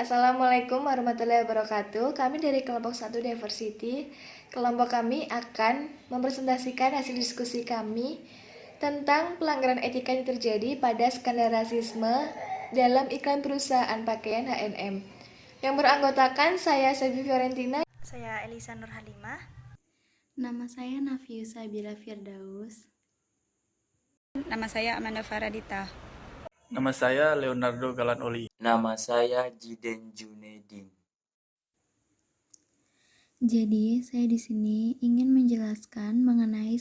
Assalamualaikum warahmatullahi wabarakatuh. Kami dari kelompok 1 Diversity. Kelompok kami akan mempresentasikan hasil diskusi kami tentang pelanggaran etika yang terjadi pada skandal rasisme dalam iklan perusahaan pakaian H&M. Yang beranggotakan saya Selvi Fiorentina. Saya Elisa Nur Halimah. Nama saya Nafiusa Bila Firdaus. Nama saya Amanda Faradita. Nama saya Leonardo Galan Oli. Nama saya Jiden Junedin. Jadi, saya di sini ingin menjelaskan mengenai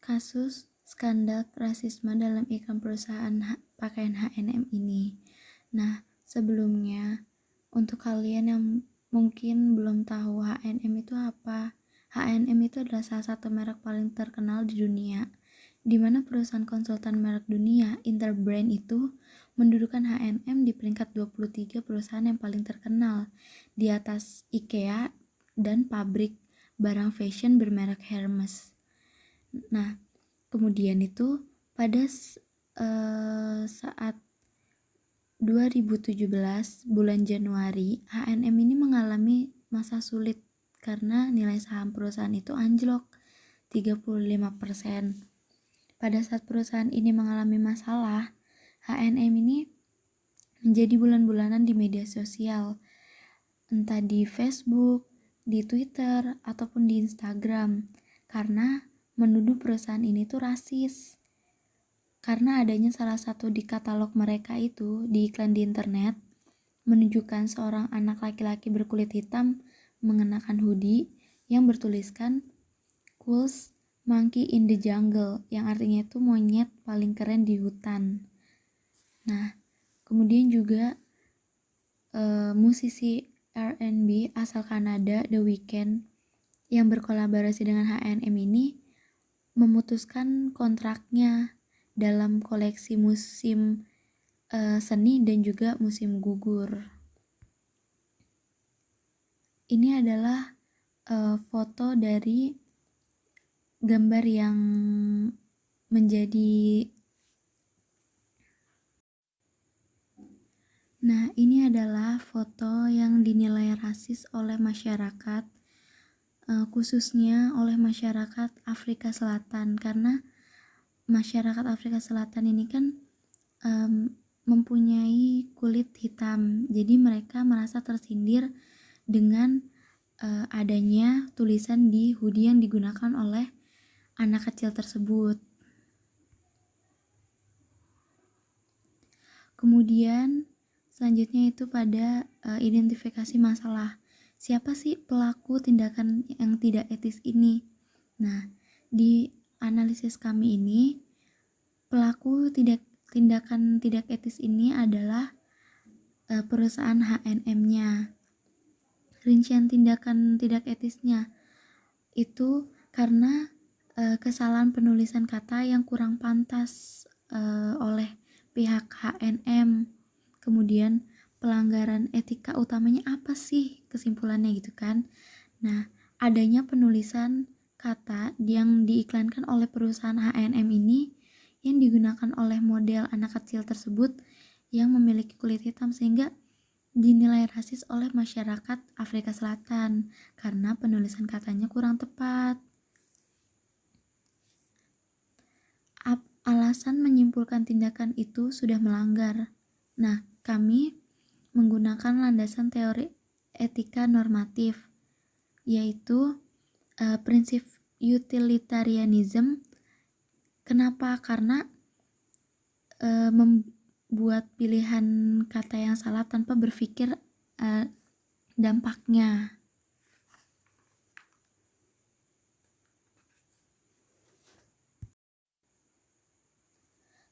kasus skandal rasisme dalam iklan perusahaan pakaian H&M ini. Nah, sebelumnya untuk kalian yang mungkin belum tahu H&M itu apa, H&M itu adalah salah satu merek paling terkenal di dunia, di mana perusahaan konsultan merek dunia, Interbrand itu mendudukan H&M di peringkat 23 perusahaan yang paling terkenal, di atas IKEA dan pabrik barang fashion bermerek Hermes. Nah, kemudian itu pada saat 2017 bulan Januari, H&M ini mengalami masa sulit karena nilai saham perusahaan itu anjlok 35%. Pada saat perusahaan ini mengalami masalah, H&M ini menjadi bulan-bulanan di media sosial, entah di Facebook, di Twitter, ataupun di Instagram, karena menuduh perusahaan ini tuh rasis. Karena adanya salah satu di katalog mereka itu, di iklan di internet, menunjukkan seorang anak laki-laki berkulit hitam mengenakan hoodie yang bertuliskan Coolest Monkey in the Jungle, yang artinya itu monyet paling keren di hutan. Nah, kemudian juga musisi R&B asal Kanada, The Weeknd, yang berkolaborasi dengan H&M ini memutuskan kontraknya dalam koleksi musim seni dan juga musim gugur. Ini adalah foto dari gambar yang menjadi ini adalah foto yang dinilai rasis oleh masyarakat, khususnya oleh masyarakat Afrika Selatan, karena masyarakat Afrika Selatan ini kan mempunyai kulit hitam, jadi mereka merasa tersindir dengan adanya tulisan di hoodie yang digunakan oleh anak kecil tersebut. Kemudian selanjutnya itu pada identifikasi masalah. Siapa sih pelaku tindakan yang tidak etis ini? Nah, di analisis kami ini, pelaku tindakan tidak etis ini adalah perusahaan H&M-nya. Rincian tindakan tidak etisnya itu karena kesalahan penulisan kata yang kurang pantas oleh pihak H&M. Kemudian pelanggaran etika utamanya apa sih kesimpulannya gitu kan? Nah, adanya penulisan kata yang diiklankan oleh perusahaan H&M ini yang digunakan oleh model anak kecil tersebut yang memiliki kulit hitam, sehingga dinilai rasis oleh masyarakat Afrika Selatan karena penulisan katanya kurang tepat. Alasan menyimpulkan tindakan itu sudah melanggar. Nah, kami menggunakan landasan teori etika normatif, yaitu prinsip utilitarianism. Kenapa? Karena membuat pilihan kata yang salah tanpa berpikir dampaknya.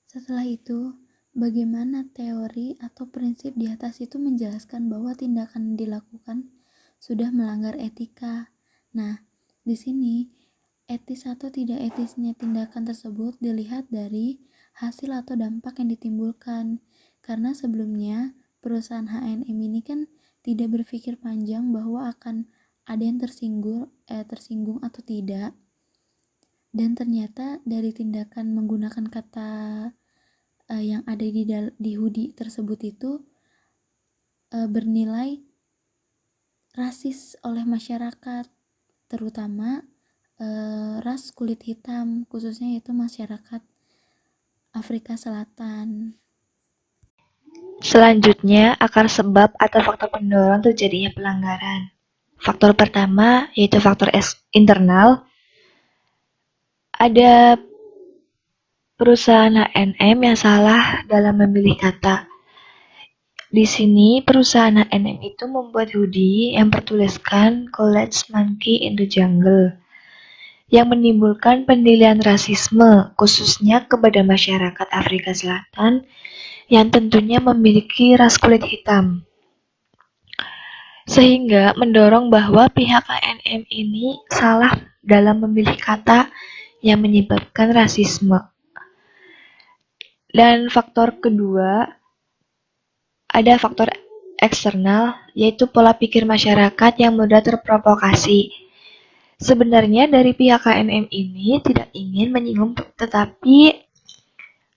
Setelah itu, bagaimana teori atau prinsip di atas itu menjelaskan bahwa tindakan dilakukan sudah melanggar etika. Nah, di sini etis atau tidak etisnya tindakan tersebut dilihat dari hasil atau dampak yang ditimbulkan. Karena sebelumnya perusahaan H&M ini kan tidak berpikir panjang bahwa akan ada yang tersinggung atau tidak. Dan ternyata dari tindakan menggunakan kata yang ada di hoodie tersebut itu bernilai rasis oleh masyarakat, terutama ras kulit hitam, khususnya yaitu masyarakat Afrika Selatan. Selanjutnya, akar sebab atau faktor pendorong terjadinya pelanggaran. Faktor pertama yaitu faktor internal. Ada perusahaan H&M yang salah dalam memilih kata. Di sini, perusahaan H&M itu membuat hoodie yang bertuliskan "College Monkey in the Jungle", yang menimbulkan penilaian rasisme, khususnya kepada masyarakat Afrika Selatan yang tentunya memiliki ras kulit hitam. Sehingga mendorong bahwa pihak H&M ini salah dalam memilih kata yang menyebabkan rasisme. Dan faktor kedua, ada faktor eksternal, yaitu pola pikir masyarakat yang mudah terprovokasi. Sebenarnya dari pihak H&M ini tidak ingin menyinggung, tetapi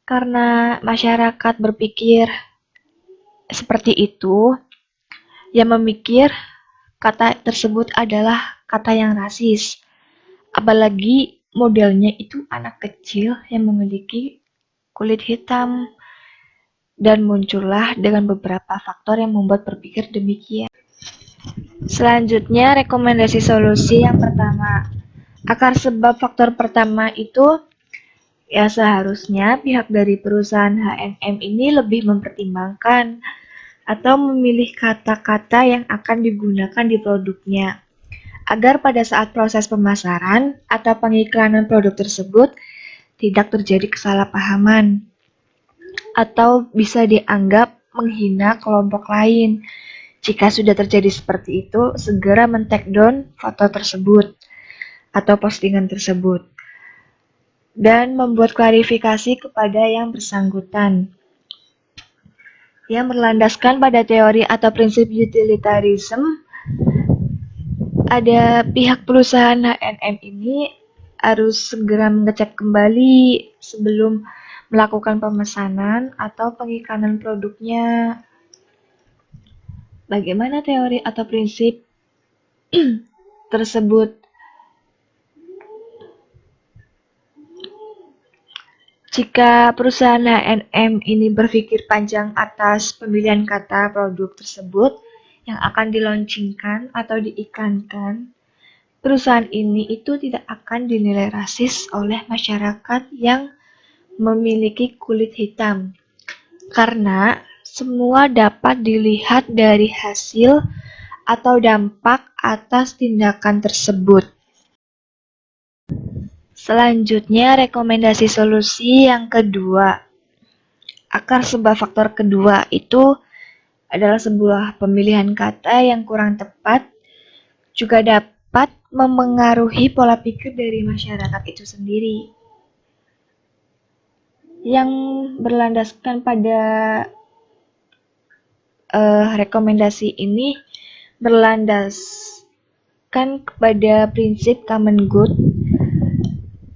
karena masyarakat berpikir seperti itu, yang memikir kata tersebut adalah kata yang rasis. Apalagi modelnya itu anak kecil yang memiliki kulit hitam. Dan muncullah dengan beberapa faktor yang membuat berpikir demikian. Selanjutnya, rekomendasi solusi yang pertama. Akar sebab faktor pertama itu ya seharusnya pihak dari perusahaan H&M ini lebih mempertimbangkan atau memilih kata-kata yang akan digunakan di produknya, agar pada saat proses pemasaran atau pengiklanan produk tersebut tidak terjadi kesalahpahaman atau bisa dianggap menghina kelompok lain. Jika sudah terjadi seperti itu, segera men-take down foto tersebut atau postingan tersebut dan membuat klarifikasi kepada yang bersangkutan yang berlandaskan pada teori atau prinsip utilitarism. Ada pihak perusahaan H&M ini harus segera mengecek kembali sebelum melakukan pemesanan atau pengiklanan produknya. Bagaimana teori atau prinsip tersebut? Jika perusahaan H&M ini berpikir panjang atas pemilihan kata produk tersebut yang akan dilaunchingkan atau diiklankan, perusahaan ini itu tidak akan dinilai rasis oleh masyarakat yang memiliki kulit hitam. Karena semua dapat dilihat dari hasil atau dampak atas tindakan tersebut. Selanjutnya, rekomendasi solusi yang kedua. Akar sebab faktor kedua itu adalah sebuah pemilihan kata yang kurang tepat, juga dapat memengaruhi pola pikir dari masyarakat itu sendiri. Yang berlandaskan pada rekomendasi ini berlandaskan kepada prinsip common good,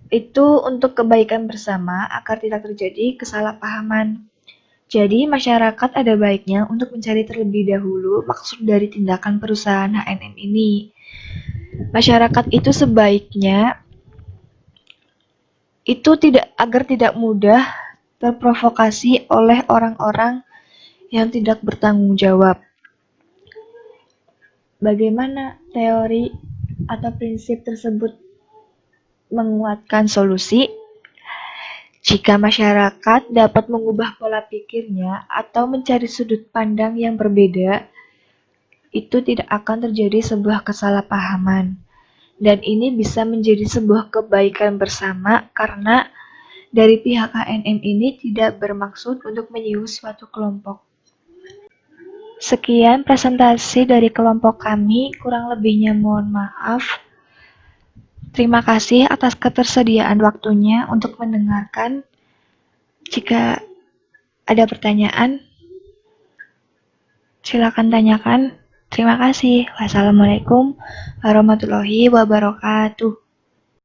itu untuk kebaikan bersama agar tidak terjadi kesalahpahaman. Jadi masyarakat ada baiknya untuk mencari terlebih dahulu maksud dari tindakan perusahaan H&M ini. Masyarakat itu sebaiknya itu agar tidak mudah terprovokasi oleh orang-orang yang tidak bertanggung jawab. Bagaimana teori atau prinsip tersebut menguatkan solusi? Jika masyarakat dapat mengubah pola pikirnya atau mencari sudut pandang yang berbeda, itu tidak akan terjadi sebuah kesalahpahaman. Dan ini bisa menjadi sebuah kebaikan bersama karena dari pihak H&M ini tidak bermaksud untuk menyinggung suatu kelompok. Sekian presentasi dari kelompok kami, kurang lebihnya mohon maaf. Terima kasih atas ketersediaan waktunya untuk mendengarkan. Jika ada pertanyaan, silakan tanyakan. Terima kasih. Wassalamualaikum warahmatullahi wabarakatuh.